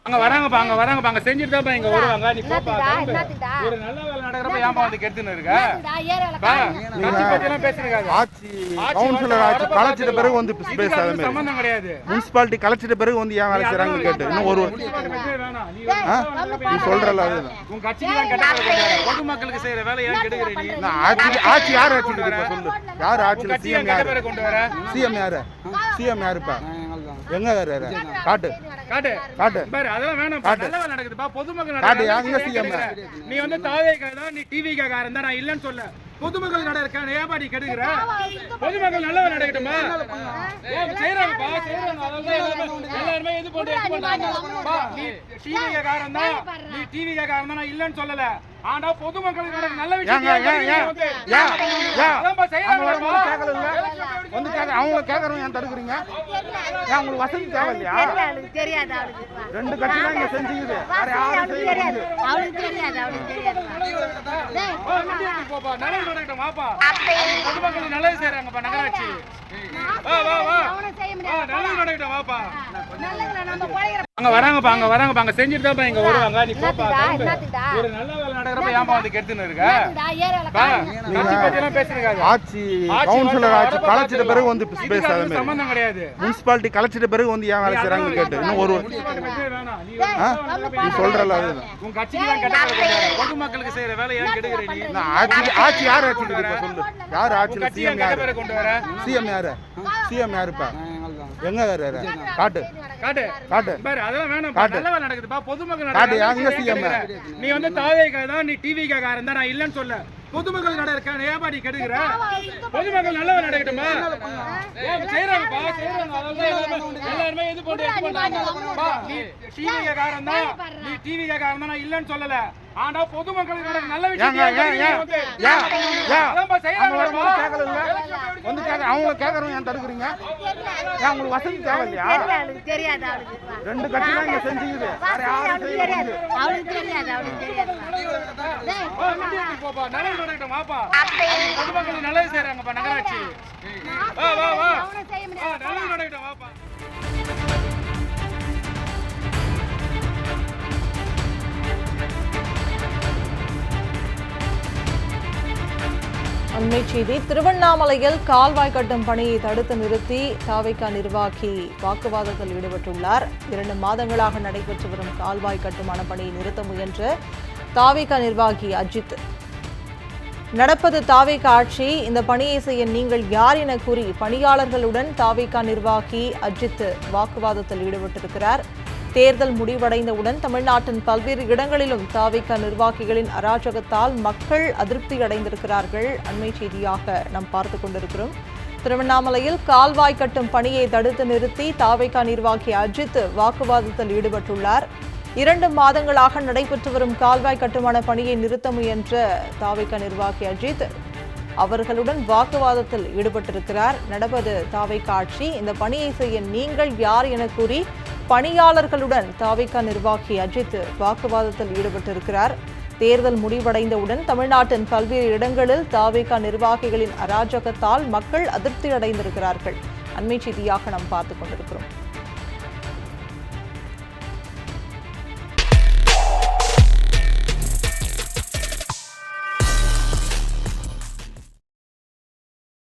அங்க வராங்கப்பா அங்க செஞ்சுட்டு தான் இங்க வருவாங்க. நீ போப்பா. ஒரு நல்ல வேலை நடக்கிறப்ப ஏமா வந்து கெடுத்துன்னு இருக்க? கட்சி பத்திலாம் பேசுறீங்க. ஆட்சி கவுன்சிலர் ஆட்சி கலைச்சிட்ட பிறகு வந்து பேசாத மாதிரி சம்பந்தம் கிடையாது. முனிசிபாலிட்டி கலைச்சிட்ட பிறகு வந்து ஏன் வேலை செய்றாங்கன்னு கேட்டு இன்னும் ஒரு நீ சொல்றல அதுதான் உன் கட்சிக்கு தான் கெட்ட பொதுமக்களுக்கு செய்யற வேலை ஏன் கெடுக்குற நீ? ஆட்சி யார் ஆட்சி சொல்லு. யார் ஆட்சியில் சிஎம் யார்? கொண்டு வர சிஎம் யாரு? சிஎம் யாருப்பா? எங்க யாரு? காட்டு காட்டு காட்டு பாரு. அதெல்லாம் வேணாம். நல்ல வேலை நடக்குதுப்பா. பொதுமக்கள் காட்டு எங்க சிஎம்? நீ வந்து தாவேக்கா தான், நீ டிவிக்கா இருந்தா நான் இல்லன்னு சொல்ல. பொதுமக்கள் நடக்க ஏன்பா நீ கெடுக்குற? பொதுமக்கள் நல்லவன் நடக்கட்டுமா? செய்யறாங்கப்பா செய்யறாங்க. எல்லாருமே இது பண்றாங்க. நீ டிவிக்கா இருந்தா நான் இல்லன்னு சொல்லல. ஆனா பொதுமக்களுக்கு நடக்க நல்ல விஷயம் வந்து அவங்க கேக்குறவங்க ஏன் தடுக்குறீங்க? ஏன் உங்களுக்கு வசதி தேவையில்லையா? ரெண்டு கட்சி தான் இங்க செஞ்சுக்குது. வேற யாரும் செய்யறது நடக்கட்டும். வாப்பா பொதுமக்களுக்கு நல்லது செய்யறாங்கப்பா நகராட்சி. நல்லது நடக்கட்டும். வாப்பா அங்க வராங்கப்பா அங்க செஞ்சுட்டு தான் இங்க வருவாங்க. நீ போப்பா. ஒரு நல்ல வேலை நடக்கிறப்ப ஏமா வந்து கெடுத்துன்னு இருக்க? கட்சி பத்திலாம் பேசுறீங்க. ஆட்சி கவுன்சிலர் ஆட்சி கலைச்சிட்ட பிறகு வந்து பேசாத மாதிரி சம்பந்தம் கிடையாது. முனிசிபாலிட்டி கலைச்சிட்ட பிறகு வந்து ஏன் வேலை செய்றாங்கன்னு கேட்டு இன்னும் ஒரு நீ சொல்றல அதுதான் உன் கட்சிக்கு தான் கெட்ட பொதுமக்களுக்கு செய்யற வேலை ஏன் கெடுக்குற நீ? ஆட்சி யார் ஆட்சி சொல்லு. யார் ஆட்சியில் சிஎம் யாரு? கொண்டு வர சிஎம் யாரு? சிஎம் யாருப்பா? எங்க யாரு? காட்டு காட்டு காட்டு பாரு. அதெல்லாம் வேணாம். நல்ல வேலை நடக்குதுப்பா. பொதுமக்கள் காட்டு எங்க சிஎம்? நீ வந்து தாவேக்கா தான், நீ டிவிக்கா இருந்தா நான் இல்லன்னு சொல்ல. பொதுமக்கள் நடக்க ஏன்பா நீ கெடுக்குற? பொதுமக்கள் நல்லவன் நடக்கட்டுமா? செய்யறாங்கப்பா செய்யறாங்க. எல்லாருமே இது பண்றாங்க. நீ டிவிக்கா இருந்தா நான் இல்லன்னு சொல்லல. ஆனா பொதுமக்களுக்கு நடக்க நல்ல விஷயம் வந்து அவங்க கேக்குறவங்க ஏன் தடுக்குறீங்க? ஏன் உங்களுக்கு வசதி தேவையில்லையா? ரெண்டு கட்சி தான் இங்க செஞ்சுக்குது. வேற யாரும் செய்யறது போப்பா. நல்லது நடக்கட்டும். வாப்பா பொதுமக்களுக்கு நல்லது செய்யறாங்கப்பா நகராட்சி. நல்லது நடக்கட்டும். வாப்பா அண்மை செய்தி. திருவண்ணாமலையில் கால்வாய் கட்டும் பணியை தடுத்து நிறுத்தி தாவேகா நிர்வாகி வாக்குவாதத்தில் ஈடுபட்டுள்ளார். 2 மாதங்களாக நடைபெற்று வரும் கால்வாய் கட்டுமான பணியை நிறுத்த முயன்ற தாவேகா நிர்வாகி அஜித், நடப்பது தாவேகா ஆட்சி, இந்த பணியை செய்ய நீங்கள் யார் என கூறி பணியாளர்களுடன் தாவேகா நிர்வாகி அஜித் வாக்குவாதத்தில் ஈடுபட்டிருக்கிறார். தேர்தல் முடிவடைந்தவுடன் தமிழ்நாட்டின் பல்வேறு இடங்களிலும் தாவேகா நிர்வாகிகளின் அராஜகத்தால் மக்கள் அதிருப்தி அடைந்திருக்கிறார்கள். அண்மை செய்தியாக நாம் பார்த்துக் கொண்டிருக்கிறோம். திருவண்ணாமலையில் கால்வாய் கட்டும் பணியை தடுத்து நிறுத்தி தாவேகா நிர்வாகி அஜித் வாக்குவாதத்தில் ஈடுபட்டுள்ளார். 2 மாதங்களாக நடைபெற்று வரும் கால்வாய் கட்டுமான பணியை நிறுத்த முயன்ற தாவேகா நிர்வாகி அஜித் அவர்களுடன் வாக்குவாதத்தில் ஈடுபட்டிருக்கிறார். நடப்பது தாவேகா ஆட்சி, இந்த பணியை செய்ய நீங்கள் யார் என கூறி பணியாளர்களுடன் தாவேகா நிர்வாகி அஜித் வாக்குவாதத்தில் ஈடுபட்டிருக்கிறார். தேர்தல் முடிவடைந்தவுடன் தமிழ்நாட்டின் பல்வேறு இடங்களில் தாவேகா நிர்வாகிகளின் அராஜகத்தால் மக்கள் அதிருப்தி அடைந்திருக்கிறார்கள். அண்மை செய்தியாக நாம் பார்த்துக் கொண்டிருக்கிறோம்.